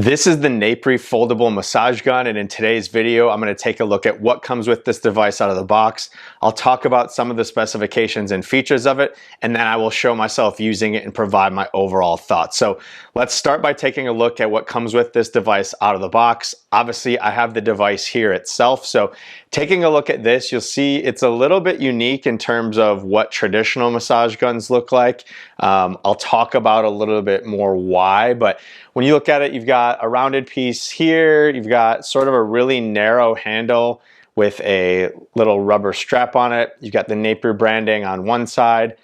This is the Napre Foldable Massage Gun, and in today's video I'm going to take a look at what comes with this device out of the box. I'll talk about some of the specifications and features of it, and then I will show myself using it and provide my overall thoughts. So let's start by taking a look at what comes with this device out of the box. Obviously I have the device here itself, so taking a look at this, you'll see it's a little bit unique in terms of what traditional massage guns look like. I'll talk about a little bit more why, but when you look at it, you've got a rounded piece here, you've got sort of a really narrow handle with a little rubber strap on it. You've got the Napre branding on one side.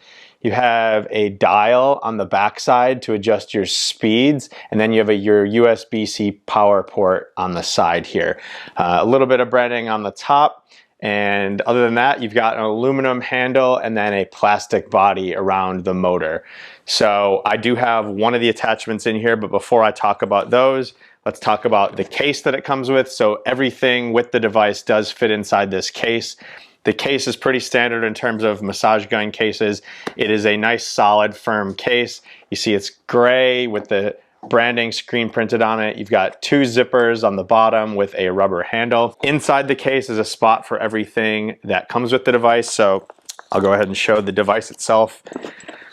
You have a dial on the back side to adjust your speeds, and then you have your USB-C power port on the side here. A little bit of branding on the top, and other than that, you've got an aluminum handle and then a plastic body around the motor. So I do have one of the attachments in here, but before I talk about those, let's talk about the case that it comes with. So everything with the device does fit inside this case. The case is pretty standard in terms of massage gun cases. It is a nice, solid, firm case. You see it's gray with the branding screen printed on it. You've got two zippers on the bottom with a rubber handle. Inside the case is a spot for everything that comes with the device. So I'll go ahead and show the device itself.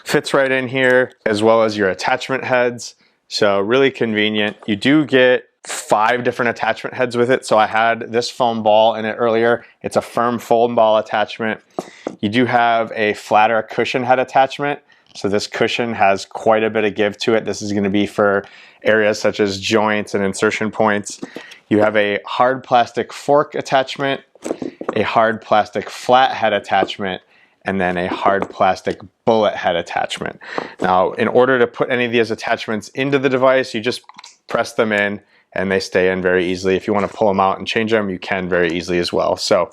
Fits right in here, as well as your attachment heads. So really convenient. You do get 5 different attachment heads with it. So I had this foam ball in it earlier. It's a firm foam ball attachment. You do have a flatter cushion head attachment. So this cushion has quite a bit of give to it. This is going to be for areas such as joints and insertion points. You have a hard plastic fork attachment, a hard plastic flat head attachment, and then a hard plastic bullet head attachment. Now, in order to put any of these attachments into the device, you just press them in and they stay in very easily. If you want to pull them out and change them, you can very easily as well. So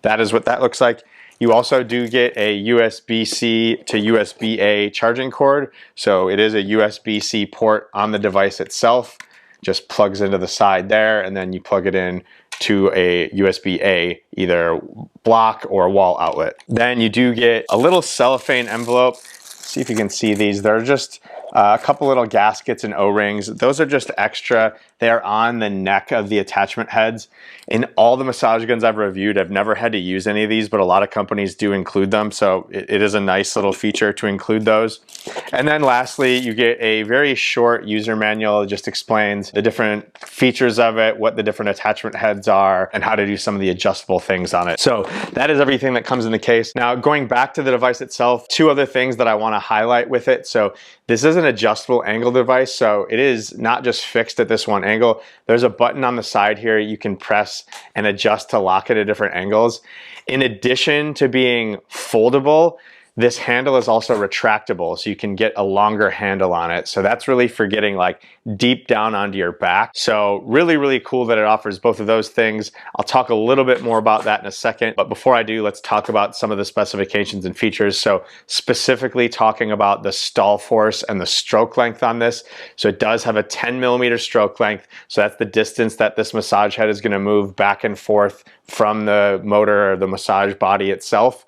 that is what that looks like. You also do get a USB-C to USB-A charging cord. So it is a USB-C port on the device itself. Just plugs into the side there, and then you plug it in to a USB-A, either block or wall outlet. Then you do get a little cellophane envelope. See if you can see these. They're just a couple little gaskets and O-rings. Those are just extra. They are on the neck of the attachment heads. In all the massage guns I've reviewed, I've never had to use any of these, but a lot of companies do include them. So it is a nice little feature to include those. And then lastly, you get a very short user manual. It just explains the different features of it, what the different attachment heads are, and how to do some of the adjustable things on it. So that is everything that comes in the case. Now, going back to the device itself, 2 other things that I want to highlight with it. So this is an adjustable angle device, so it is not just fixed at this one angle. There's a button on the side here you can press and adjust to lock it at different angles. In addition to being foldable, this handle is also retractable, so you can get a longer handle on it. So that's really for getting like deep down onto your back. So really, really cool that it offers both of those things. I'll talk a little bit more about that in a second, but before I do, let's talk about some of the specifications and features. So specifically talking about the stall force and the stroke length on this. So it does have a 10mm stroke length. So that's the distance that this massage head is going to move back and forth from the motor or the massage body itself.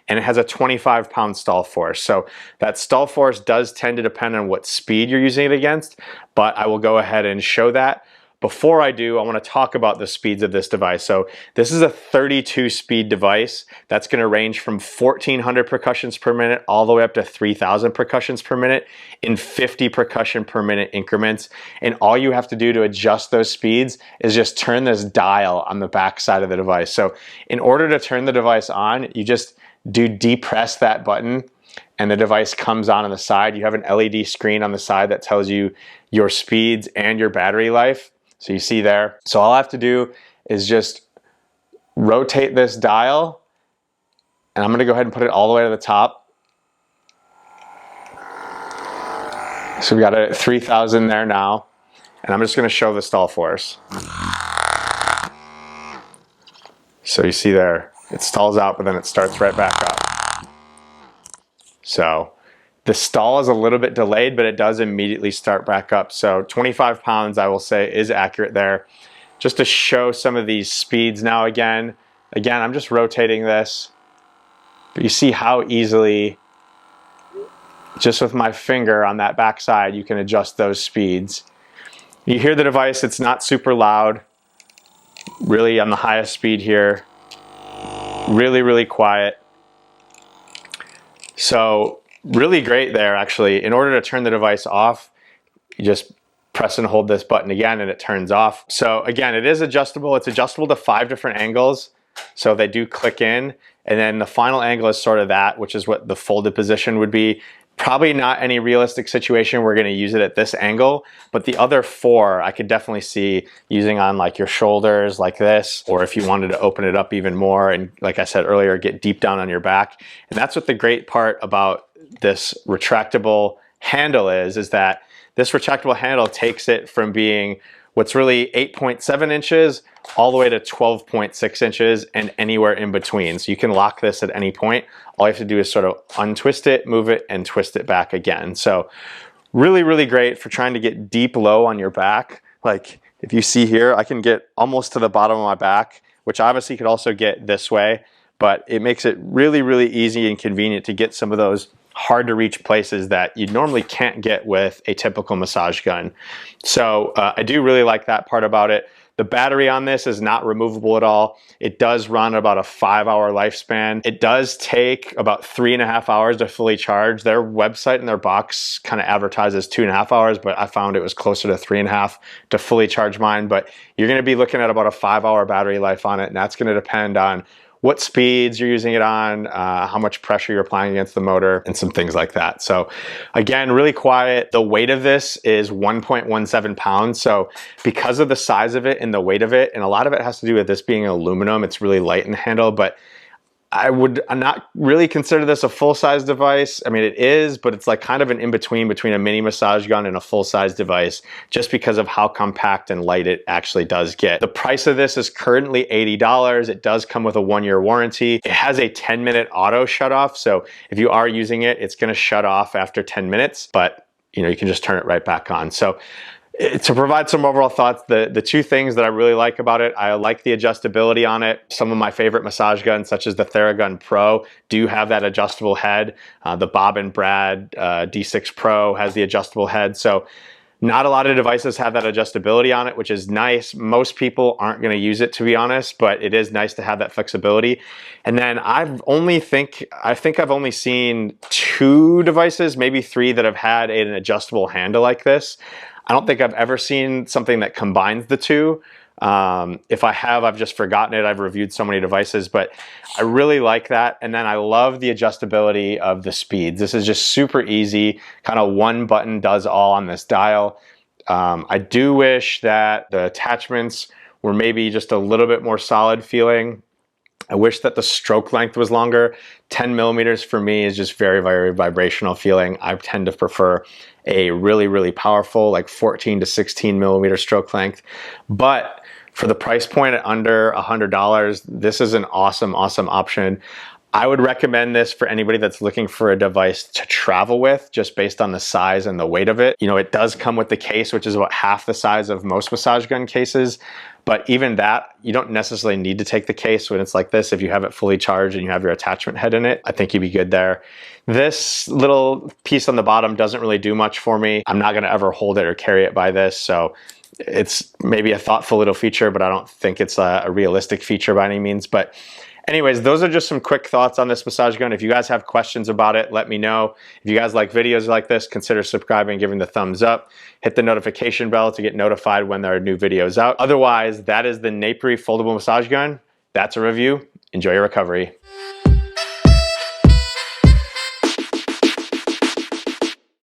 And it has a 25-pound stall force. So that stall force does tend to depend on what speed you're using it against, but I will go ahead and show that. Before I do, I want to talk about the speeds of this device. So this is a 32-speed device. That's going to range from 1,400 percussions per minute all the way up to 3,000 percussions per minute in 50 percussion per minute increments. And all you have to do to adjust those speeds is just turn this dial on the back side of the device. So in order to turn the device on, you just depress that button and the device comes on the side. You have an LED screen on the side that tells you your speeds and your battery life. So you see there. So all I have to do is just rotate this dial, and I'm going to go ahead and put it all the way to the top. So we got it at 3,000 there now, and I'm just going to show the stall force. So you see there, it stalls out, but then it starts right back up. So the stall is a little bit delayed, but it does immediately start back up. So 25 pounds, I will say, is accurate there. Just to show some of these speeds now again, I'm just rotating this, but you see how easily, just with my finger on that back side, you can adjust those speeds. You hear the device, it's not super loud, really on the highest speed here, really, really quiet. So really great there actually. In order to turn the device off, you just press and hold this button again and it turns off. So again, it is adjustable. It's adjustable to 5 different angles. So they do click in, and then the final angle is sort of that, which is what the folded position would be. Probably not any realistic situation we're going to use it at this angle, but the other 4 I could definitely see using on like your shoulders like this, or if you wanted to open it up even more and, like I said earlier, get deep down on your back. And that's what the great part about this retractable handle is that this retractable handle takes it from being what's really 8.7 inches all the way to 12.6 inches and anywhere in between. So you can lock this at any point. All you have to do is sort of untwist it, move it, and twist it back again. So really, really great for trying to get deep low on your back. Like if you see here, I can get almost to the bottom of my back, which obviously could also get this way, but it makes it really, really easy and convenient to get some of those hard to reach places that you normally can't get with a typical massage gun. So I do really like that part about it. The battery on this is not removable at all. It does run about a 5-hour lifespan. It does take about 3.5 hours to fully charge. Their website and their box kind of advertises 2.5 hours, but I found it was closer to 3.5 to fully charge mine. But you're gonna be looking at about a 5-hour battery life on it, and that's gonna depend on what speeds you're using it on, how much pressure you're applying against the motor, and some things like that. So again, really quiet. The weight of this is 1.17 pounds. So because of the size of it and the weight of it, and a lot of it has to do with this being aluminum, it's really light in the handle, but I would not really consider this a full-size device. I mean, it is, but it's like kind of an in-between between a mini massage gun and a full-size device, just because of how compact and light it actually does get. The price of this is currently $80. It does come with a 1-year warranty. It has a 10-minute auto shut-off, so if you are using it, it's gonna shut off after 10 minutes, but you can just turn it right back on. So to provide some overall thoughts, the 2 things that I really like about it, I like the adjustability on it. Some of my favorite massage guns, such as the Theragun Pro, do have that adjustable head. The Bob and Brad D6 Pro has the adjustable head. So not a lot of devices have that adjustability on it, which is nice. Most people aren't going to use it, to be honest, but it is nice to have that flexibility. And then I think I've only seen 2 devices, maybe 3, that have had an adjustable handle like this. I don't think I've ever seen something that combines the 2. If I have, I've just forgotten it. I've reviewed so many devices, but I really like that. And then I love the adjustability of the speeds. This is just super easy. Kind of one button does all on this dial. I do wish that the attachments were maybe just a little bit more solid feeling. I wish that the stroke length was longer. 10 millimeters for me is just very, very vibrational feeling. I tend to prefer a really, really powerful, like 14 to 16 millimeter stroke length. But for the price point at under $100, this is an awesome, awesome option. I would recommend this for anybody that's looking for a device to travel with, just based on the size and the weight of it. It does come with the case, which is about half the size of most massage gun cases. But even that, you don't necessarily need to take the case when it's like this. If you have it fully charged and you have your attachment head in it, I think you'd be good there. This little piece on the bottom doesn't really do much for me. I'm not gonna ever hold it or carry it by this. So it's maybe a thoughtful little feature, but I don't think it's a realistic feature by any means. But anyways, those are just some quick thoughts on this massage gun. If you guys have questions about it, let me know. If you guys like videos like this, consider subscribing and giving the thumbs up. Hit the notification bell to get notified when there are new videos out. Otherwise, that is the Napre Foldable Massage Gun. That's a review. Enjoy your recovery.